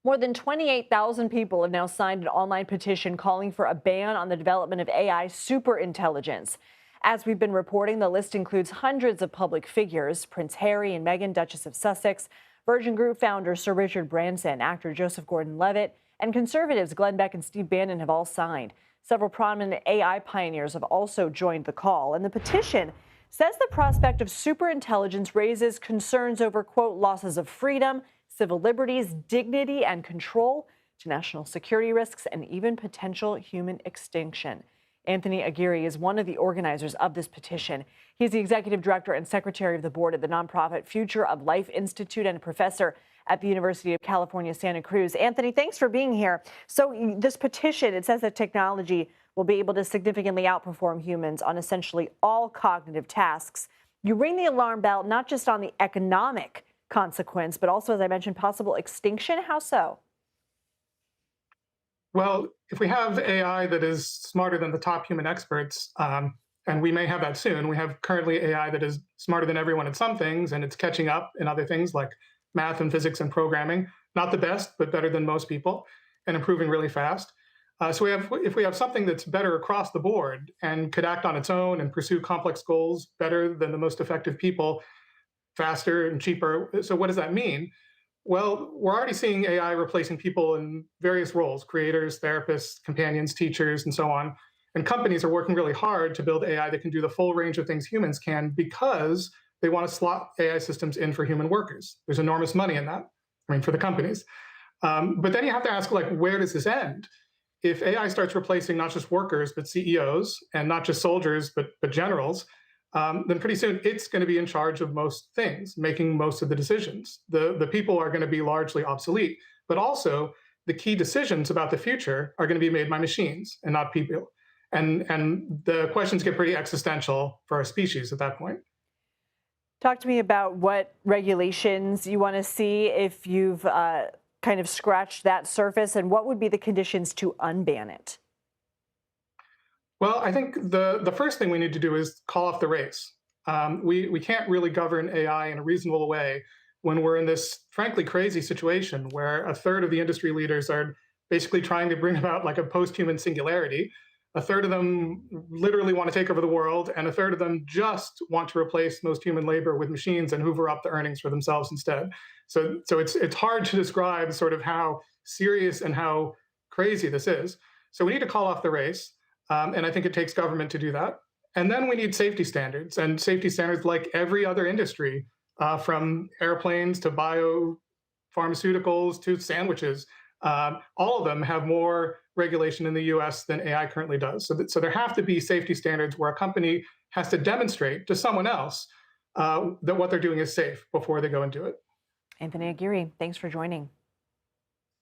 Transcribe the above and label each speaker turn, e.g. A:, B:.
A: More than 28,000 people have now signed an online petition calling for a ban on the development of AI superintelligence. As we've been reporting, the list includes hundreds of public figures: Prince Harry and Meghan, Duchess of Sussex, Virgin Group founder Sir Richard Branson, actor Joseph Gordon-Levitt, and conservatives Glenn Beck and Steve Bannon have all signed. Several prominent AI pioneers have also joined the call, and the petition says the prospect of superintelligence raises concerns over, quote, losses of freedom, civil liberties, dignity, and control, to national security risks, and even potential human extinction. Anthony Aguirre is one of the organizers of this petition. He's the executive director and secretary of the board at the nonprofit Future of Life Institute and a professor at the University of California, Santa Cruz. Anthony, thanks for being here. So this petition, it says that technology will be able to significantly outperform humans on essentially all cognitive tasks. You ring the alarm bell not just on the economic consequence, but also, as I mentioned, possible extinction. How so?
B: Well, if we have AI that is smarter than the top human experts, and we may have that soon, we have currently AI that is smarter than everyone at some things, and it's catching up in other things like math and physics and programming. Not the best, but better than most people, and improving really fast. If we have something that's better across the board and could act on its own and pursue complex goals better than the most effective people, faster and cheaper. So what does that mean? Well, we're already seeing AI replacing people in various roles: creators, therapists, companions, teachers, and so on. And companies are working really hard to build AI that can do the full range of things humans can, because they want to slot AI systems in for human workers. There's enormous money in that, for the companies. But then you have to ask, where does this end? If AI starts replacing not just workers, but CEOs, and not just soldiers, but generals, then pretty soon it's going to be in charge of most things, making most of the decisions. The people are going to be largely obsolete, but also the key decisions about the future are going to be made by machines and not people. And the questions get pretty existential for our species at that point.
A: Talk to me about what regulations you want to see if you've kind of scratched that surface, and what would be the conditions to unban it?
B: Well, I think the first thing we need to do is call off the race. We can't really govern AI in a reasonable way when we're in this frankly crazy situation where a third of the industry leaders are basically trying to bring about like a post-human singularity. A third of them literally want to take over the world, and a third of them just want to replace most human labor with machines and hoover up the earnings for themselves instead. So it's hard to describe sort of how serious and how crazy this is. So we need to call off the race. And I think it takes government to do that. And then we need safety standards, and safety standards like every other industry, from airplanes to biopharmaceuticals to sandwiches. All of them have more regulation in the US than AI currently does. So there have to be safety standards where a company has to demonstrate to someone else that what they're doing is safe before they go and do it.
A: Anthony Aguirre, thanks for joining.